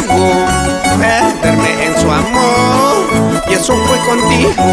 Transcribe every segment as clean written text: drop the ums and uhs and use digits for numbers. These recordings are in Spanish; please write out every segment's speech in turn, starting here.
contigo, perderme en su amor, y eso fue contigo.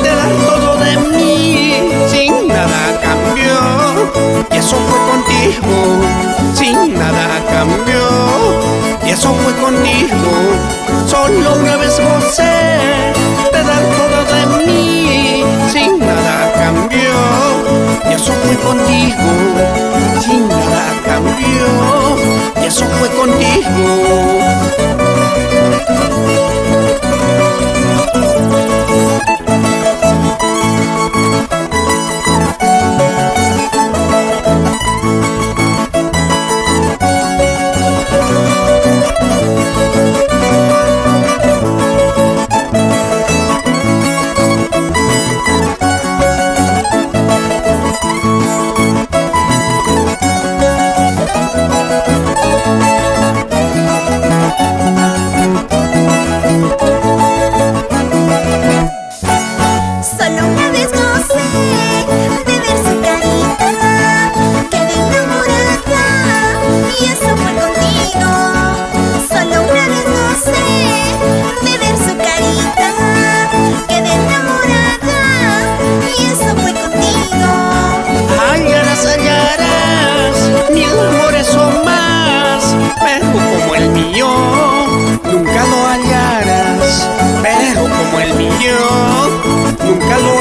De dar todo de mí, sin nada a cambio, y eso fue contigo, sin nada a cambio, y eso fue contigo. Solo una vez gocé de dar todo de mí, sin nada a cambio, y eso fue contigo, sin nada a cambio, y eso fue contigo. Nunca lo